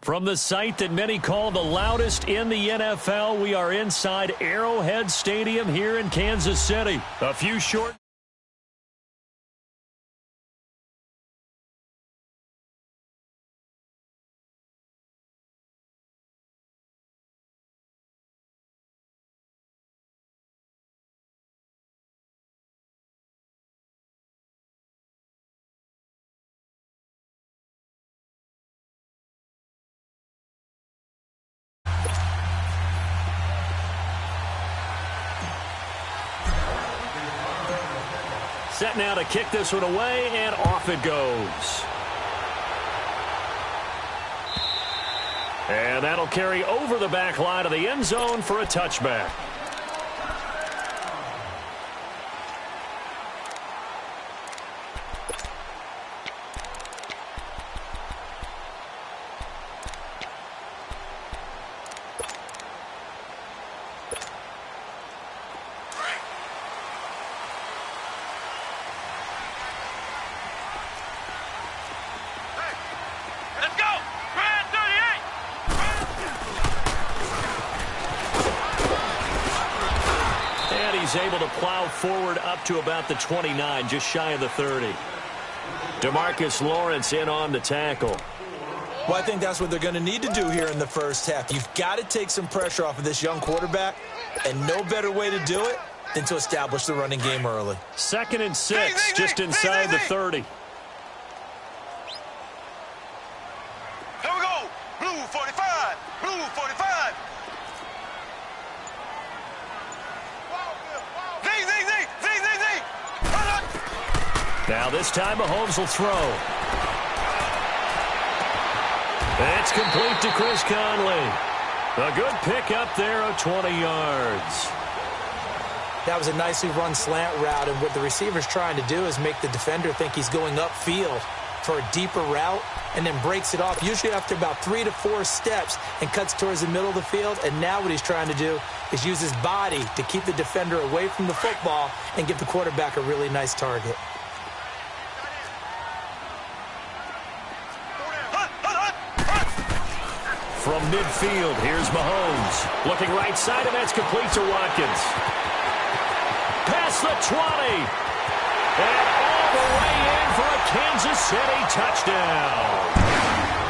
From the site that many call the loudest in the NFL, we are inside Arrowhead Stadium here in Kansas City. A few short... Set now to kick this one away, and off it goes. And that'll carry over the back line of the end zone for a touchback. Able to plow forward up to about the 29, just shy of the 30. DeMarcus Lawrence in on the tackle. Well, I think that's what they're going to need to do here in the first half. You've got to take some pressure off of this young quarterback, and no better way to do it than to establish the running game early. 2nd and 6, just inside the 30. Here we go. Blue 45. Blue 45. Now this time Mahomes will throw. That's complete to Chris Conley. A good pickup there of 20 yards. That was a nicely run slant route, and what the receiver's trying to do is make the defender think he's going upfield for a deeper route, and then breaks it off, usually after about 3 to 4 steps, and cuts towards the middle of the field. And now what he's trying to do is use his body to keep the defender away from the football and give the quarterback a really nice target. From midfield, here's Mahomes. Looking right side, and that's complete to Watkins. Past the 20. And all the way in for a Kansas City touchdown.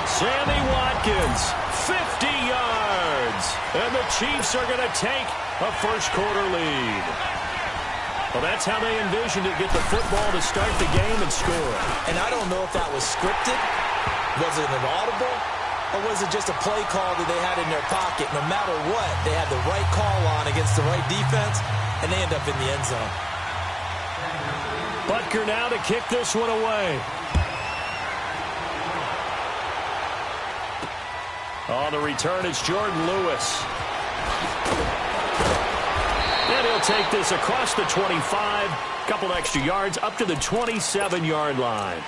Sammy Watkins, 50 yards. And the Chiefs are going to take a first-quarter lead. Well, that's how they envisioned it, get the football to start the game and score. And I don't know if that was scripted. Was it an audible? Or was it just a play call that they had in their pocket? No matter what, they had the right call on against the right defense, and they end up in the end zone. Butker now to kick this one away. On the return, it's Jordan Lewis. take this across the 25, couple extra yards up to the 27-yard line.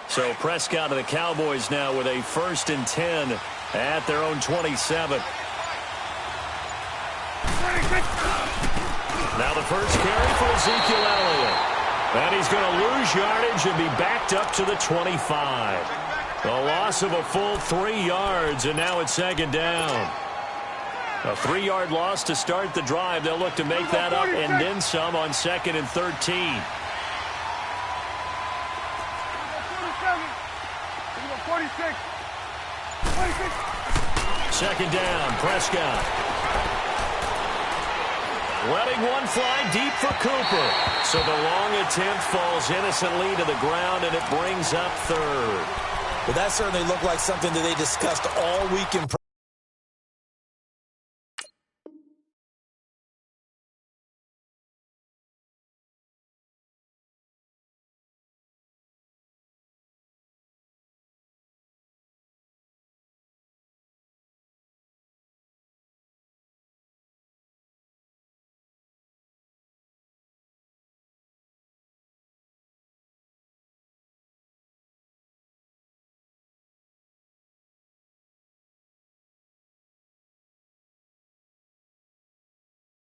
So Prescott of the Cowboys now with a 1st and 10 at their own 27. Now the first carry for Ezekiel Elliott. And he's going to lose yardage and be backed up to the 25. A loss of a full 3 yards, and now it's 2nd down. A 3-yard loss to start the drive. They'll look to make that up and then some on 2nd and 13. 2nd down, Prescott. Letting one fly deep for Cooper. So the long attempt falls innocently to the ground, and it brings up 3rd. Well, that certainly looked like something that they discussed all week in practice.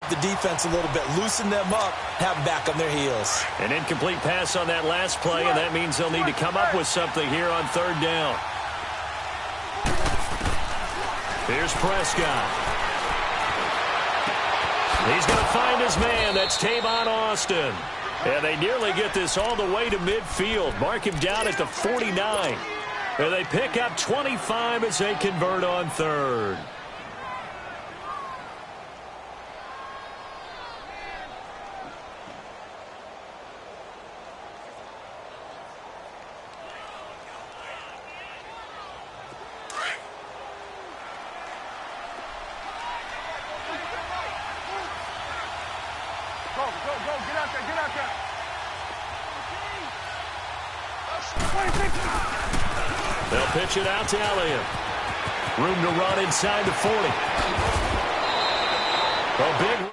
The defense a little bit, loosen them up, have them back on their heels. An incomplete pass on that last play, and that means they'll need to come up with something here on 3rd down. Here's Prescott. He's going to find his man. That's Tavon Austin. And they nearly get this all the way to midfield. Mark him down at the 49. And they pick up 25 as they convert on 3rd. They'll pitch it out to Elliott. Room to run inside the 40. A big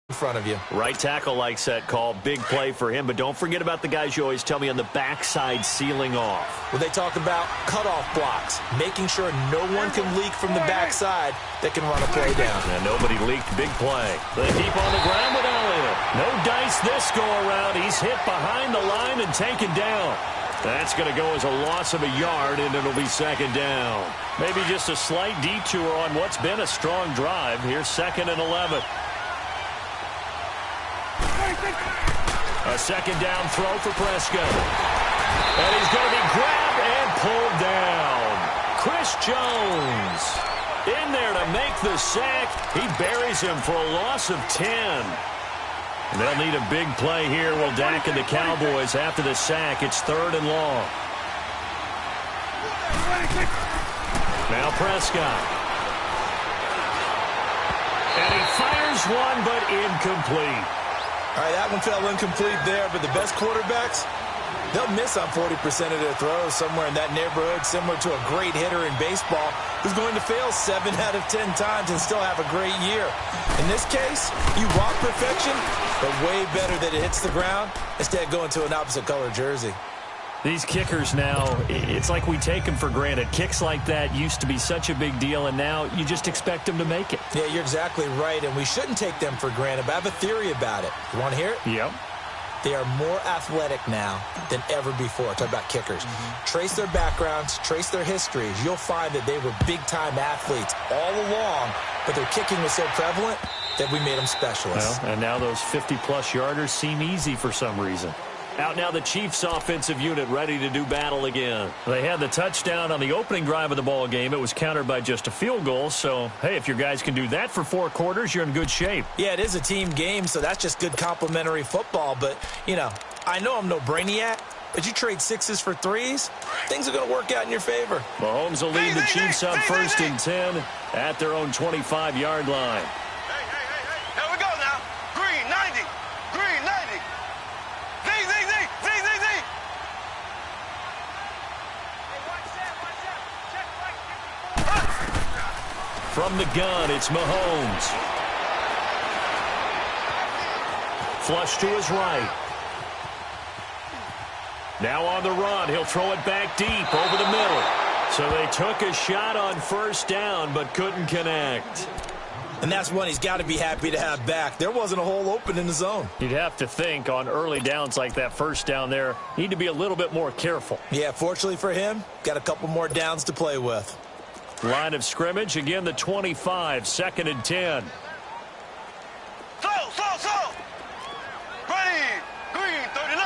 in front of you. Right tackle likes that call. Big play for him, but don't forget about the guys you always tell me on the backside sealing off. Well, they talk about cutoff blocks, making sure no one can leak from the backside that can run a play down. And nobody leaked. Big play. They keep on the ground with Elliott. No dice this go around. He's hit behind the line and taken down. That's going to go as a loss of a yard, and it'll be 2nd down. Maybe just a slight detour on what's been a strong drive. Here's 2nd and 11. A 2nd down throw for Prescott. And he's going to be grabbed and pulled down. Chris Jones in there to make the sack. He buries him for a loss of 10. They'll need a big play here. Will Dak and the Cowboys after the sack. It's 3rd and long. Now Prescott. And he fires one, but incomplete. All right, that one fell incomplete there, but the best quarterbacks, they'll miss on 40% of their throws, somewhere in that neighborhood, similar to a great hitter in baseball who's going to fail 7 out of 10 times and still have a great year. In this case, you want perfection, but way better that it hits the ground instead of going to an opposite color jersey. These kickers now, it's like we take them for granted. Kicks like that used to be such a big deal, and now you just expect them to make it. Yeah, you're exactly right, and we shouldn't take them for granted, but I have a theory about it. You want to hear it? Yep. They are more athletic now than ever before. Talk about kickers. Trace their backgrounds, trace their histories. You'll find that they were big-time athletes all along, but their kicking was so prevalent, that we made them specialists. Well, and now those 50-plus yarders seem easy for some reason. Out now the Chiefs offensive unit ready to do battle again. They had the touchdown on the opening drive of the ball game. It was countered by just a field goal. So, hey, if your guys can do that for 4 quarters, you're in good shape. Yeah, it is a team game, so that's just good complimentary football. But, you know, I know I'm no brainiac, but you trade 6s for 3s, things are going to work out in your favor. Mahomes will lead the Chiefs up 1st and 10 at their own 25-yard line. Here we go now. Green 90. Green 90. Z. From the gun, it's Mahomes. Flush to his right. Now on the run, he'll throw it back deep over the middle. So they took a shot on 1st down, but couldn't connect. And that's one he's got to be happy to have back. There wasn't a hole open in the zone. You'd have to think on early downs like that 1st down there, need to be a little bit more careful. Yeah, fortunately for him, got a couple more downs to play with. Line of scrimmage, again the 25, 2nd and 10. Slow. Ready. Green 39.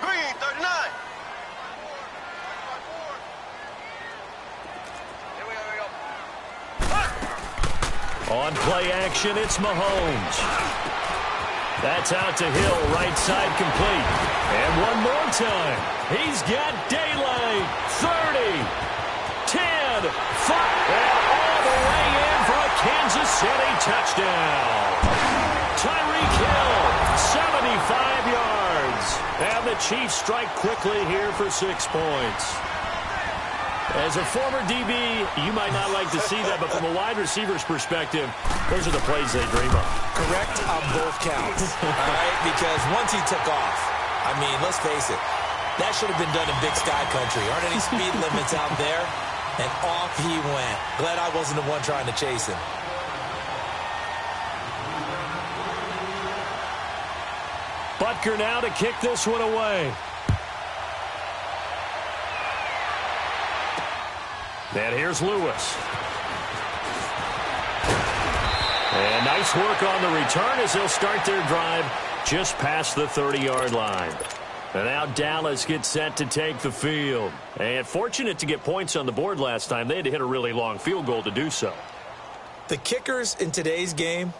Green 39. Here we go. On play action, it's Mahomes. That's out to Hill, right side complete. And one more time. He's got daylight. 30, 10, 5, and all the way in for a Kansas City touchdown. Tyreek Hill, 75 yards. And the Chiefs strike quickly here for 6 points. As a former DB, you might not like to see that, but from a wide receiver's perspective, those are the plays they dream of. Correct on both counts, all right? Because once he took off, I mean, let's face it, that should have been done in Big Sky Country. Aren't any speed limits out there? And off he went. Glad I wasn't the one trying to chase him. Butker now to kick this one away. And here's Lewis. And nice work on the return as they'll start their drive just past the 30-yard line. And now Dallas gets set to take the field. And fortunate to get points on the board last time. They had to hit a really long field goal to do so. The kickers in today's game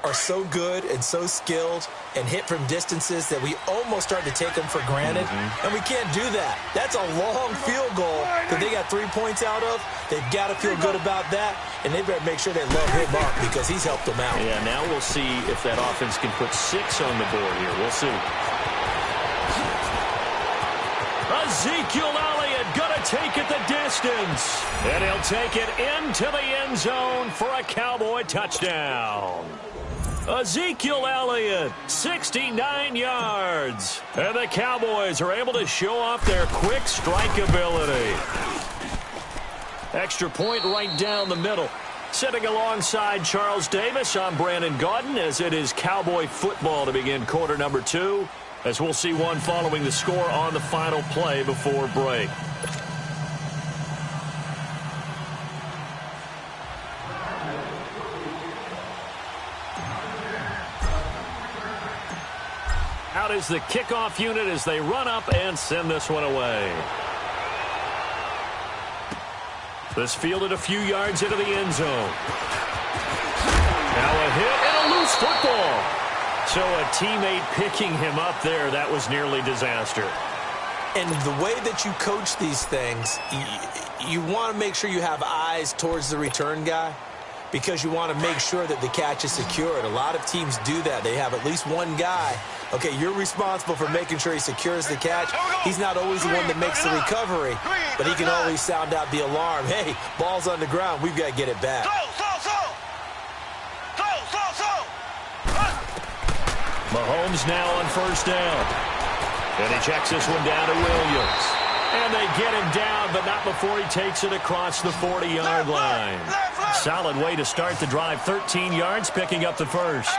are so good and so skilled and hit from distances that we almost start to take them for granted. And we can't do that. That's a long field goal that they got 3 points out of. They've got to feel good about that, and they better make sure they love him up because he's helped them out. Yeah, now we'll see if that offense can put 6 on the board here. We'll see. Ezekiel Elliott gonna take it the distance. And he'll take it into the end zone for a Cowboy touchdown. Ezekiel Elliott, 69 yards. And the Cowboys are able to show off their quick strike ability. Extra point right down the middle. Sitting alongside Charles Davis, I'm Brandon Gaudin as it is Cowboy football to begin quarter number 2. As we'll see one following the score on the final play before break. Out is the kickoff unit as they run up and send this one away. This fielded a few yards into the end zone. Now a hit and a loose football. So a teammate picking him up there, that was nearly disaster. And the way that you coach these things, you want to make sure you have eyes towards the return guy because you want to make sure that the catch is secured. A lot of teams do that. They have at least one guy. Okay, you're responsible for making sure he secures the catch. He's not always the one that makes the recovery, but he can always sound out the alarm. Hey, ball's on the ground. We've got to get it back. Mahomes now on first down. And he checks this one down to Williams. And they get him down, but not before he takes it across the 40-yard line. Solid way to start the drive. 13 yards, picking up the first.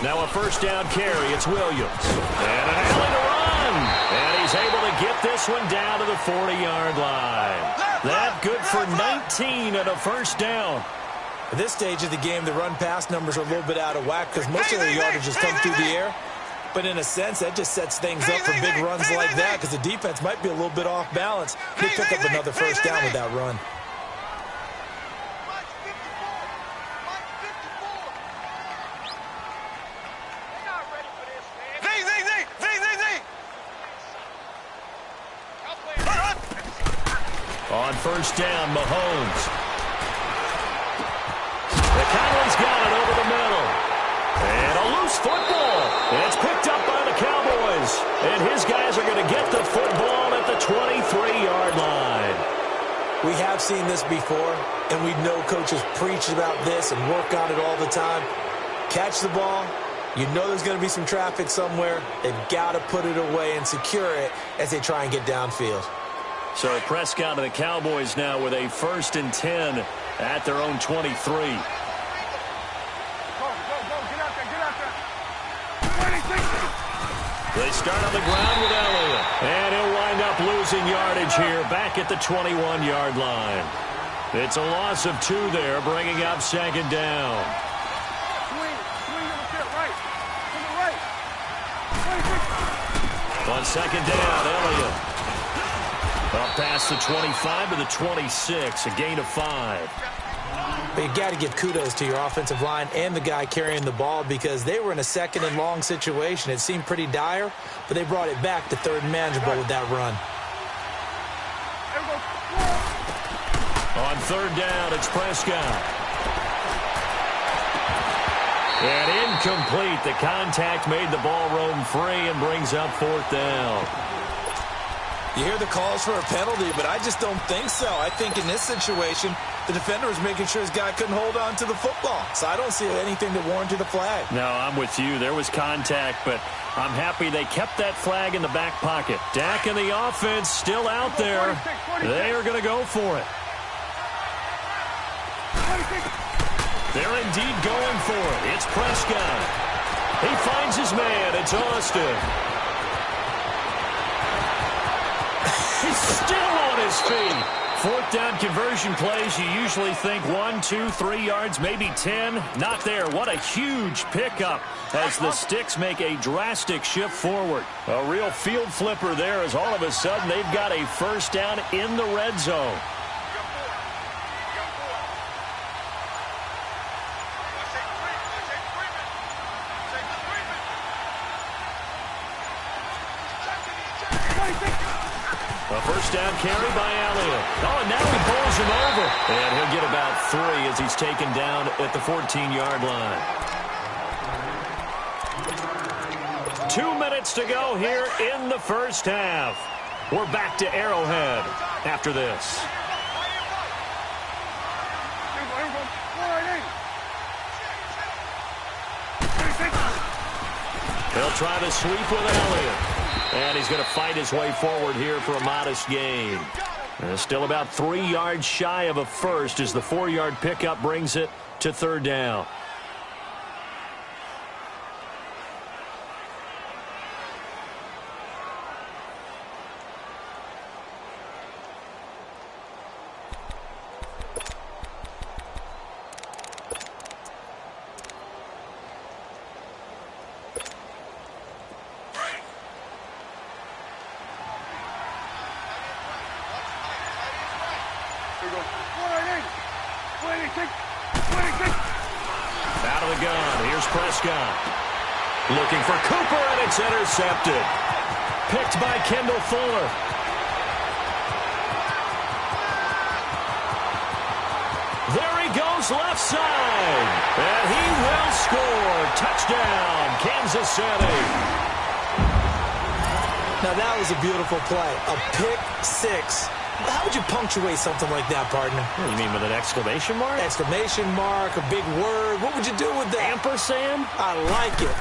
Now a first down carry. It's Williams. And an alley to run. And he's able to get this one down to the 40-yard line. That good for 19 at a first down. At this stage of the game, the run-pass numbers are a little bit out of whack because most of their yardage has come through the air. But in a sense, that just sets things up for big runs like that because the defense might be a little bit off balance. They pick up another first down with that run. On first down, Mahomes. Conley's got it over the middle. And a loose football. It's picked up by the Cowboys. And his guys are going to get the football at the 23-yard line. We have seen this before, and we know coaches preach about this and work on it all the time. Catch the ball. You know there's going to be some traffic somewhere. They've got to put it away and secure it as they try and get downfield. So Prescott and the Cowboys now with a 1st and 10 at their own 23. They start on the ground with Elliott. And he'll wind up losing yardage here back at the 21-yard line. It's a loss of 2 there, bringing up 2nd down. On 2nd down, Elliott. Up past the 25 to the 26, a gain of 5. But you got to give kudos to your offensive line and the guy carrying the ball because they were in a 2nd and long situation. It seemed pretty dire, but they brought it back to 3rd and manageable with that run. On 3rd down, it's Prescott. And incomplete. The contact made the ball roam free and brings up 4th down. You hear the calls for a penalty, but I just don't think so. I think in this situation, the defender was making sure his guy couldn't hold on to the football. So I don't see anything that warranted a flag. No, I'm with you. There was contact, but I'm happy they kept that flag in the back pocket. Dak and the offense still out there. They are going to go for it. They're indeed going for it. It's Prescott. He finds his man. It's Austin. He's still on his feet. 4th down conversion plays, you usually think 1, 2, 3 yards, maybe 10. Not there. What a huge pickup as the sticks make a drastic shift forward. A real field flipper there as all of a sudden they've got a first down in the red zone. A first down carry by Elliott. Oh, and now he pulls him over. And he'll get about 3 as he's taken down at the 14-yard line. 2 minutes to go here in the first half. We're back to Arrowhead after this. He'll try to sweep with Elliott. And he's going to fight his way forward here for a modest gain. Still about 3 yards shy of a first as the 4-yard pickup brings it to 3rd down. Out of the gun, here's Prescott. Looking for Cooper, and it's intercepted. Picked by Kendall Fuller. There he goes left side. And he will score. Touchdown, Kansas City. Now that was a beautiful play. A pick 6. How would you punctuate something like that, partner? You mean with an exclamation mark? Exclamation mark, a big word. What would you do with that? Ampersand? I like it.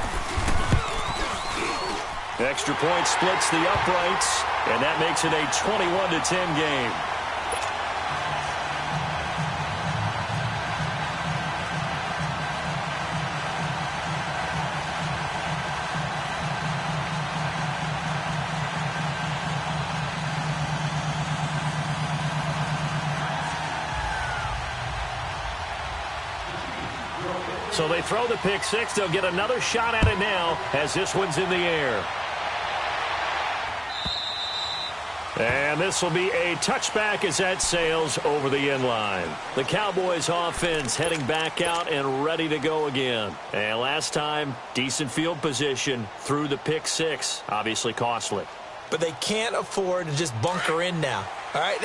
Extra point splits the uprights, and that makes it a 21-10 game. So they throw the pick six. They'll get another shot at it now as this one's in the air. And this will be a touchback as that sails over the end line. The Cowboys offense heading back out and ready to go again. And last time, decent field position through the pick six. Obviously costly. But they can't afford to just bunker in now. All right,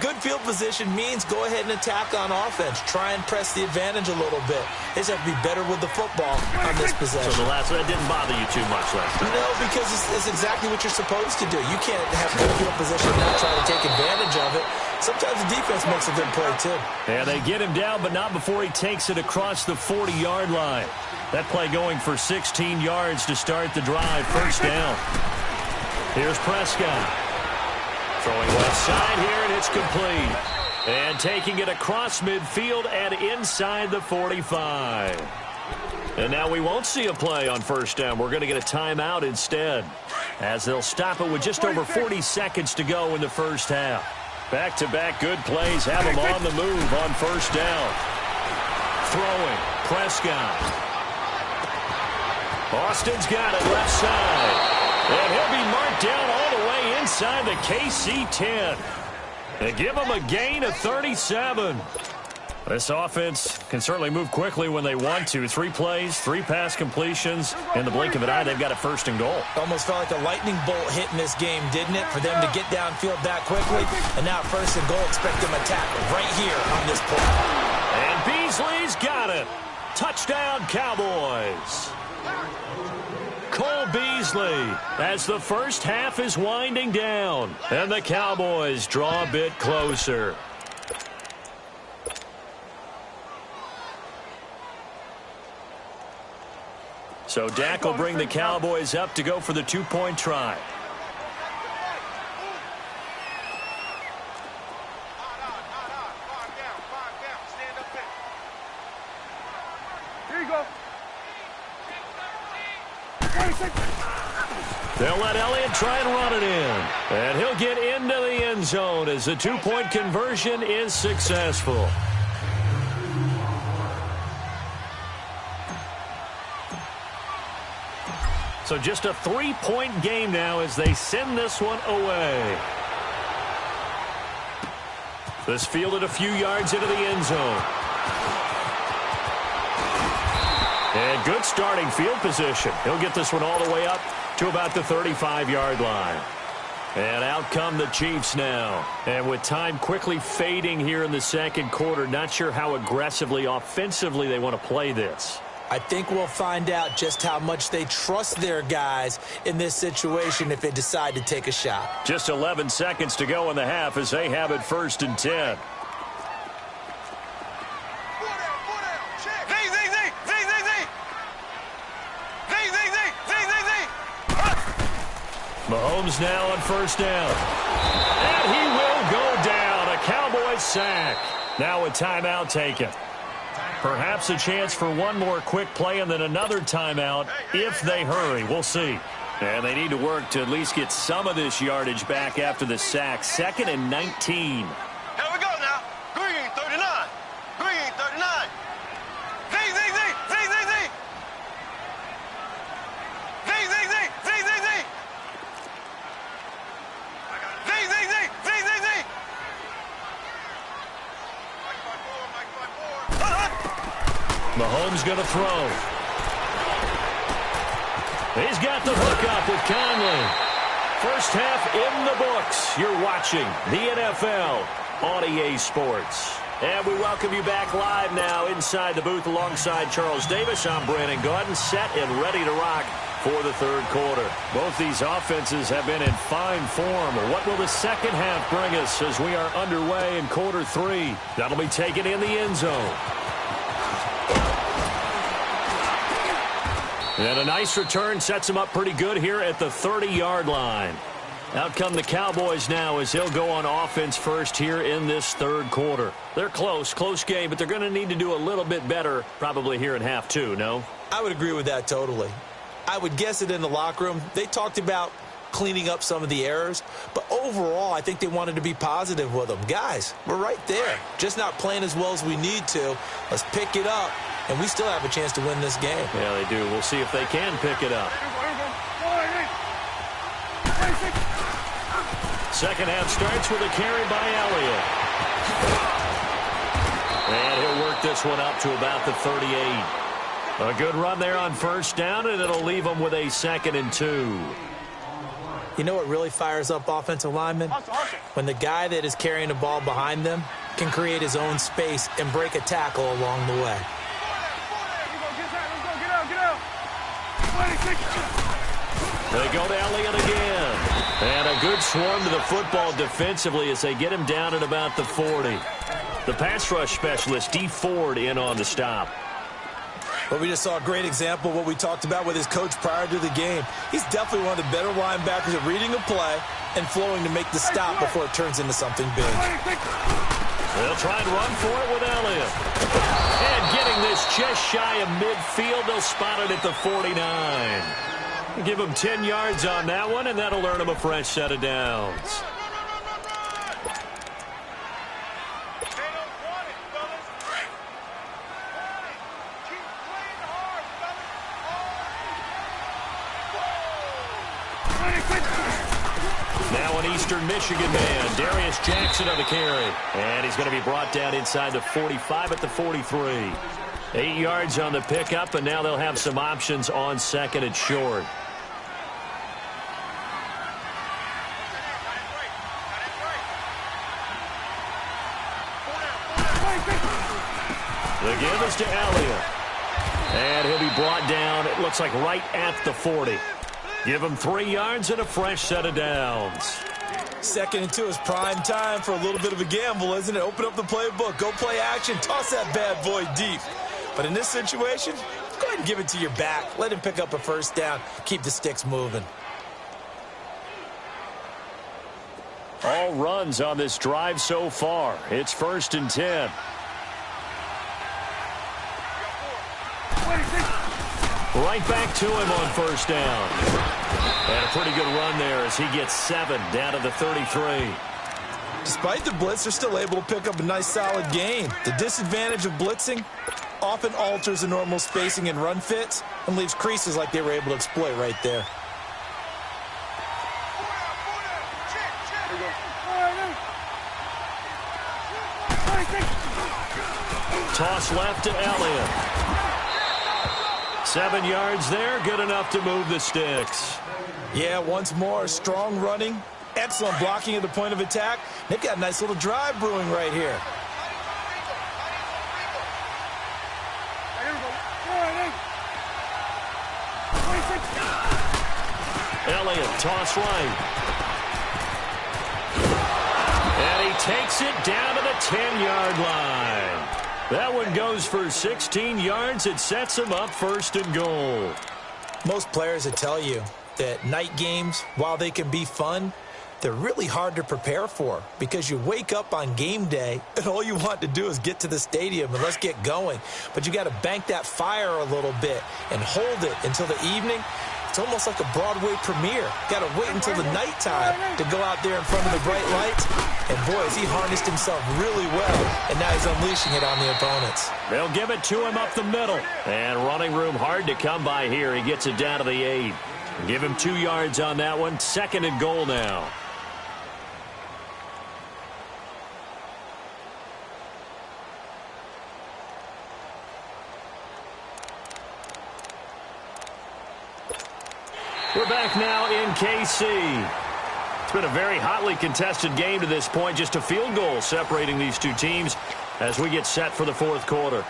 good field position means go ahead and attack on offense. Try and press the advantage a little bit. They just have to be better with the football on this possession. So the last one, that didn't bother you too much last time? No, because it's exactly what you're supposed to do. You can't have good field position and not try to take advantage of it. Sometimes the defense makes a good play, too. Yeah, they get him down, but not before he takes it across the 40-yard line. That play going for 16 yards to start the drive. First down. Here's Prescott. Throwing left side here, and it's complete. And taking it across midfield and inside the 45. And now we won't see a play on first down. We're going to get a timeout instead, as they'll stop it with just over 40 seconds to go in the first half. Back-to-back good plays have them on the move on first down. Throwing, Prescott. Austin's got it left side. And he'll be marked down all the way inside the KC 10. They give him a gain of 37. This offense can certainly move quickly when they want to. 3 plays, 3 pass completions. In the blink of an eye, they've got a first and goal. Almost felt like a lightning bolt hit in this game, didn't it? For them to get downfield that quickly. And now first and goal, expect them to tackle right here on this play. And Beasley's got it. Touchdown, Cowboys. Cole Beasley as the first half is winding down. And the Cowboys draw a bit closer. So Dak will bring the Cowboys up to go for the 2-point try. They'll let Elliott try and run it in. And he'll get into the end zone as the 2-point conversion is successful. So just a 3-point game now as they send this one away. This fielded a few yards into the end zone. And good starting field position. He'll get this one all the way up to about the 35-yard line. And out come the Chiefs now. And with time quickly fading here in the second quarter, not sure how aggressively, offensively they want to play this. I think we'll find out just how much they trust their guys in this situation if they decide to take a shot. Just 11 seconds to go in the half as they have it 1st and 10. Mahomes now on first down. And he will go down. A Cowboys sack. Now a timeout taken. Perhaps a chance for one more quick play and then another timeout if they hurry. We'll see. And they need to work to at least get some of this yardage back after the sack. 2nd and 19. Here we go now. Green 39. Green 39. Z. Mahomes going to throw. He's got the hook up with Conley. First half in the books. You're watching the NFL on EA Sports. And we welcome you back live now inside the booth alongside Charles Davis. I'm Brandon Gaudin, set and ready to rock for the third quarter. Both these offenses have been in fine form. What will the second half bring us as we are underway in quarter 3? That'll be taken in the end zone. And a nice return sets him up pretty good here at the 30-yard line. Out come the Cowboys now as he'll go on offense first here in this third quarter. They're close game, but they're going to need to do a little bit better probably here in half 2, no? I would agree with that totally. I would guess it in the locker room. They talked about cleaning up some of the errors, but overall I think they wanted to be positive with them. Guys, we're right there. Just not playing as well as we need to. Let's pick it up and we still have a chance to win this game. Yeah, they do. We'll see if they can pick it up. Second half starts with a carry by Elliott. And he'll work this one up to about the 38. A good run there on first down, and it'll leave them with a 2nd and 2. You know what really fires up offensive linemen? When the guy that is carrying the ball behind them can create his own space and break a tackle along the way. They go to Elliott again. And a good swarm to the football defensively as they get him down at about the 40. The pass rush specialist, D. Ford, in on the stop. Well, we just saw a great example of what we talked about with his coach prior to the game. He's definitely one of the better linebackers at reading a play and flowing to make the stop before it turns into something big. They'll try and run for it with Elliott. And getting this just shy of midfield, they'll spot it at the 49. Give him 10 yards on that one, and that'll earn him a fresh set of downs. Now an Eastern Michigan man, Darius Jackson on the carry. And he's going to be brought down inside the 45 at the 43. 8 yards on the pickup, and now they'll have some options on 2nd and short. The give is to Elliott. And he'll be brought down, it looks like right at the 40. Give him 3 yards and a fresh set of downs. 2nd and 2 is prime time for a little bit of a gamble, isn't it? Open up the playbook, go play action, toss that bad boy deep. But in this situation, go ahead and give it to your back. Let him pick up a first down. Keep the sticks moving. All runs on this drive so far. It's 1st and 10. Right back to him on first down. And a pretty good run there as he gets 7 down to the 33. Despite the blitz, they're still able to pick up a nice solid gain. The disadvantage of blitzing often alters the normal spacing and run fits and leaves creases like they were able to exploit right there. Toss left to Elliott. 7 yards there, good enough to move the sticks. Yeah, once more, strong running, excellent blocking at the point of attack. They've got a nice little drive brewing right here. Elliott, toss right. And he takes it down to the 10-yard line. That one goes for 16 yards. It sets him up 1st and goal. Most players will tell you that night games, while they can be fun, they're really hard to prepare for because you wake up on game day and all you want to do is get to the stadium and let's get going. But you got to bank that fire a little bit and hold it until the evening. It's almost like a Broadway premiere. Got to wait until the nighttime to go out there in front of the bright lights. And boy, has he harnessed himself really well, and now he's unleashing it on the opponents. They'll give it to him up the middle. And running room hard to come by here. He gets it down to the 8. Give him 2 yards on that one. 2nd and goal now. We're back now in KC. It's been a very hotly contested game to this point. Just a field goal separating these two teams as we get set for the 4th quarter.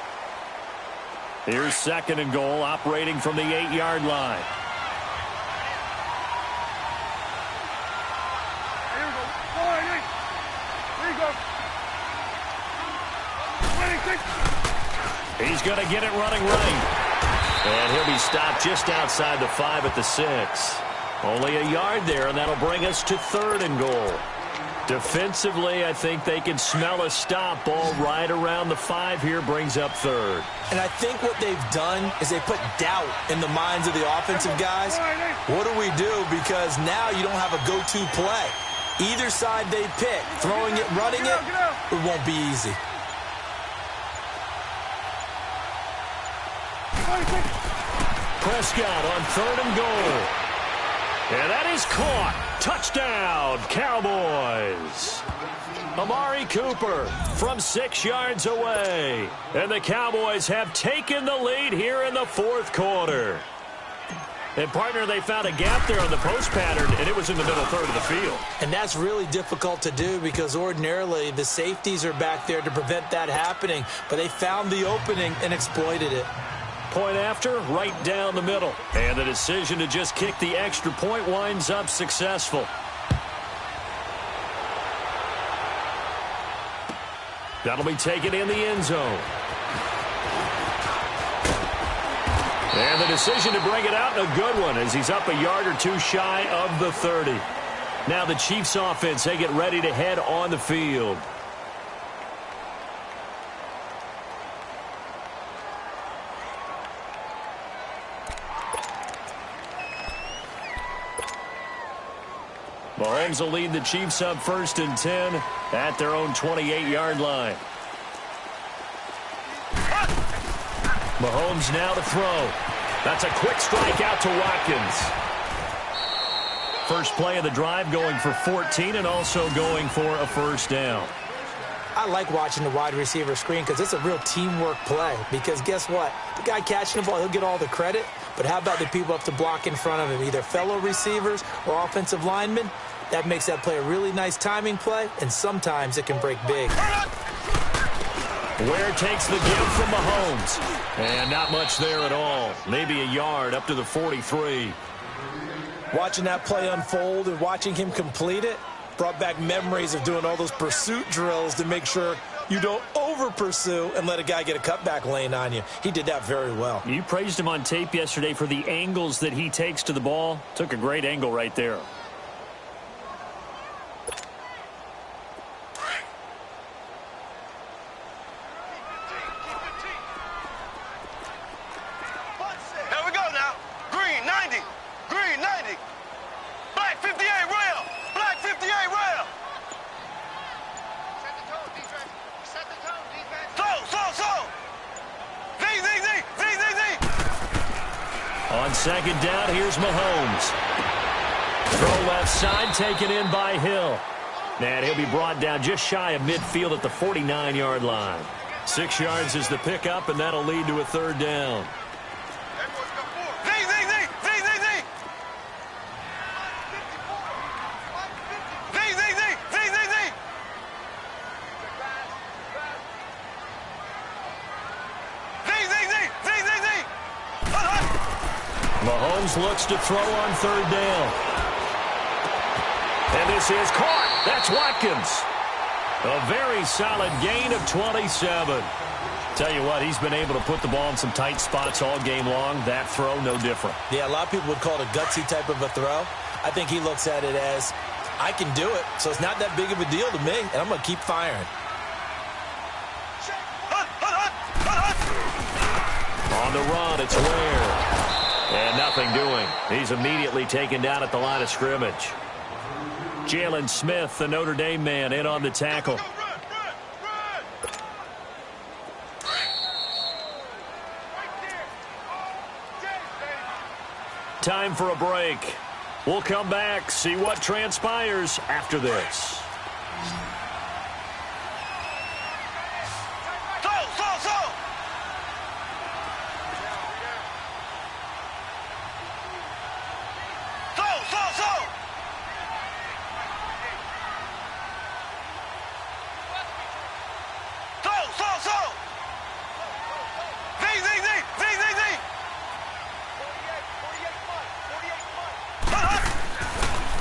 Here's 2nd and goal, operating from the 8-yard line. He's going to get it running right. And he'll be stopped just outside the 5 at the 6. Only a yard there, and that'll bring us to 3rd and goal. Defensively, I think they can smell a stop. Ball right around the 5 here, brings up 3rd. And I think what they've done is they put doubt in the minds of the offensive guys. What do we do? Because now you don't have a go-to play. Either side they pick, throwing it, running it, it won't be easy. Prescott on 3rd and goal. And that is caught. Touchdown, Cowboys. Amari Cooper from 6 yards away. And the Cowboys have taken the lead here in the 4th quarter. And, partner, they found a gap there on the post pattern, and it was in the middle third of the field. And that's really difficult to do because ordinarily the safeties are back there to prevent that happening. But they found the opening and exploited it. Point after, right down the middle. And the decision to just kick the extra point winds up successful. That'll be taken in the end zone. And the decision to bring it out, a good one, as he's up a yard or two shy of the 30. Now the Chiefs offense, they get ready to head on the field. Mahomes will lead the Chiefs up 1st and 10 at their own 28-yard line. Mahomes now to throw. That's a quick strike out to Watkins. First play of the drive going for 14 and also going for a 1st down. I like watching the wide receiver screen because it's a real teamwork play. Because guess what? The guy catching the ball, he'll get all the credit. But how about the people up to block in front of him, either fellow receivers or offensive linemen? That makes that play a really nice timing play, and sometimes it can break big. Ware takes the give from Mahomes. And not much there at all. Maybe a yard up to the 43. Watching that play unfold and watching him complete it brought back memories of doing all those pursuit drills to make sure you don't over-pursue and let a guy get a cutback lane on you. He did that very well. You praised him on tape yesterday for the angles that he takes to the ball. Took a great angle right there. Here we go now. Green 90. Green 90. Black 58 rail. Black 58 rail. Set the tone, defense. Set the tone, defense. So. Z. On 2nd down, here's Mahomes. Throw left side, taken in by Hill. And he'll be brought down just shy of midfield at the 49-yard line. 6 yards is the pickup, and that'll lead to a 3rd down. Everyone's got 4. Z. Mahomes looks to throw on 3rd down. And this is caught. That's Watkins. A very solid gain of 27. Tell you what, he's been able to put the ball in some tight spots all game long. That throw, no different. Yeah, a lot of people would call it a gutsy type of a throw. I think he looks at it as, I can do it, so it's not that big of a deal to me, and I'm going to keep firing. On the run, it's Ware. And nothing doing. He's immediately taken down at the line of scrimmage. Jalen Smith, the Notre Dame man, in on the tackle. Time for a break. We'll come back, see what transpires after this.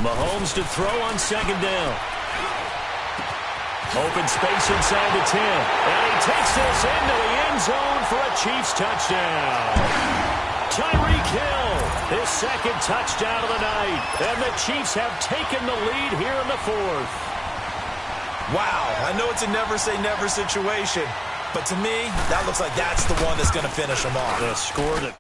Mahomes to throw on 2nd down. Open space inside the 10. And he takes this into the end zone for a Chiefs touchdown. Tyreek Hill, his 2nd touchdown of the night. And the Chiefs have taken the lead here in the 4th. Wow, I know it's a never-say-never situation, but to me, that looks like that's the one that's going to finish them off. The score that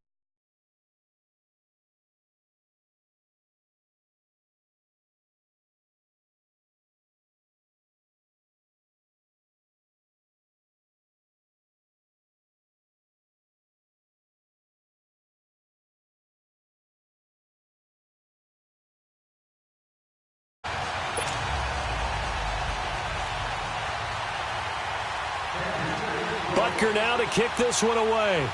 Butker now to kick this one away.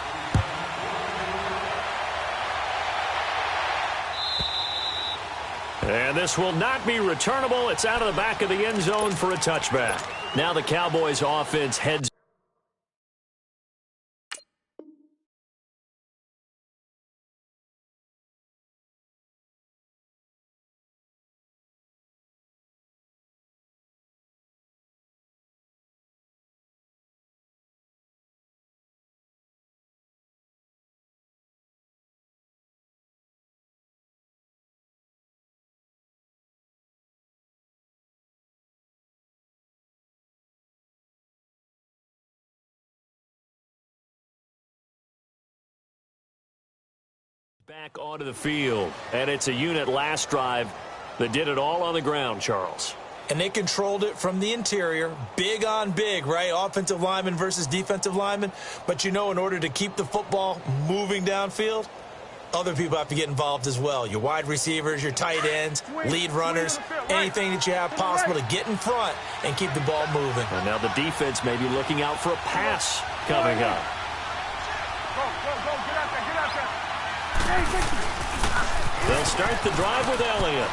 And this will not be returnable. It's out of the back of the end zone for a touchback. Now the Cowboys offense heads back onto the field. And it's a unit last drive that did it all on the ground, Charles. And they controlled it from the interior, big on big, right? Offensive lineman versus defensive lineman. But, you know, in order to keep the football moving downfield, other people have to get involved as well. Your wide receivers, your tight ends, lead runners, anything that you have possible to get in front and keep the ball moving. And now the defense may be looking out for a pass coming up. They'll start the drive with Elliott.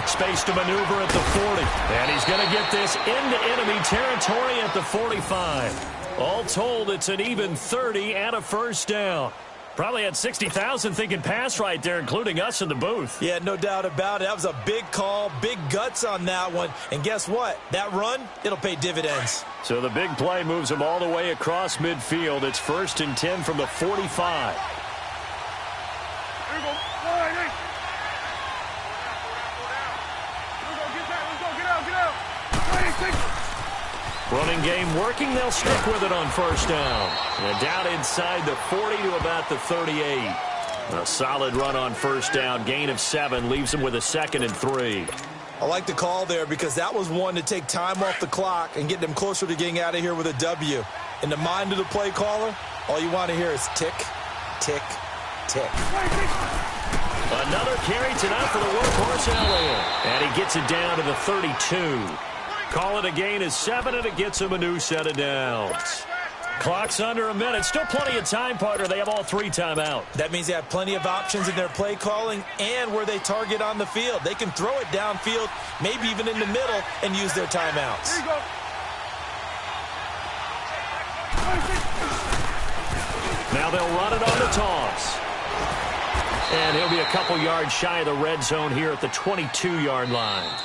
Space to maneuver at the 40. And he's going to get this into enemy territory at the 45. All told, it's an even 30 and a first down. Probably had 60,000 thinking pass right there, including us in the booth. Yeah, no doubt about it. That was a big call, big guts on that one. And guess what? That run, it'll pay dividends. So the big play moves him all the way across midfield. It's 1st and 10 from the 45. Running game working. They'll stick with it on first down. And down inside the 40 to about the 38. A solid run on first down. Gain of 7 leaves them with a 2nd and 3. I like the call there because that was one to take time off the clock and get them closer to getting out of here with a W. In the mind of the play caller, all you want to hear is tick, tick, tick. Another carry tonight for the workhorse Elliott. And he gets it down to the 32. Call it a gain of 7, and it gets him a new set of downs. Clock's under a minute. Still plenty of time, partner. They have all 3 timeout. That means they have plenty of options in their play calling and where they target on the field. They can throw it downfield, maybe even in the middle, and use their timeouts. Now they'll run it on the toss. And he'll be a couple yards shy of the red zone here at the 22-yard line.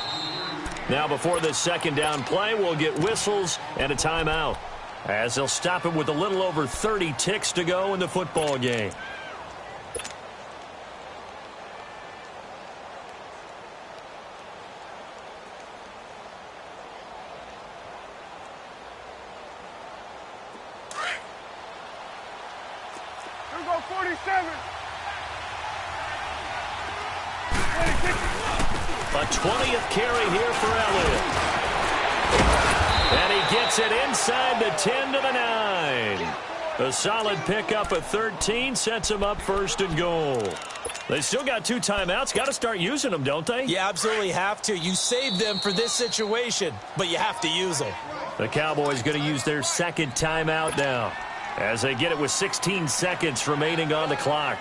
Now before this second down play, we'll get whistles and a timeout, as they'll stop it with a little over 30 ticks to go in the football game. Here we go, 47. A 20th carry here for Elliott. And he gets it inside the 10 to the 9. A solid pickup of 13 sets him up 1st and goal. They still got 2 timeouts. Got to start using them, don't they? You absolutely have to. You save them for this situation, but you have to use them. The Cowboys going to use their 2nd timeout now, as they get it with 16 seconds remaining on the clock.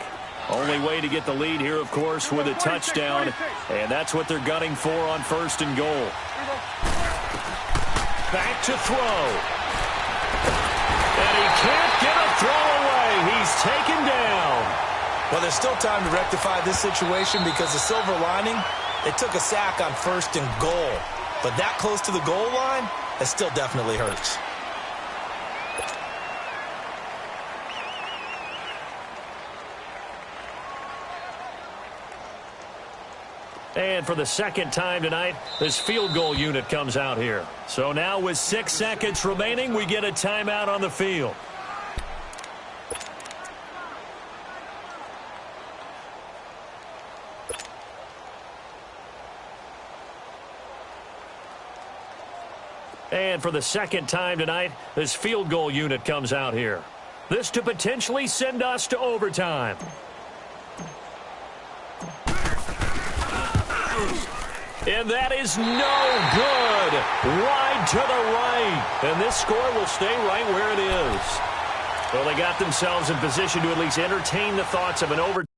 Only way to get the lead here, of course, with a touchdown, and that's what they're gunning for on 1st and goal. Back to throw. And he can't get a throw away. He's taken down. Well, there's still time to rectify this situation because the silver lining, they took a sack on 1st and goal. But that close to the goal line, that still definitely hurts. And for the 2nd time tonight, this field goal unit comes out here. So now with 6 seconds remaining, we get a timeout on the field. And for the 2nd time tonight, this field goal unit comes out here. This to potentially send us to overtime. And that is no good. Wide to the right. And this score will stay right where it is. Well, they got themselves in position to at least entertain the thoughts of an overtime.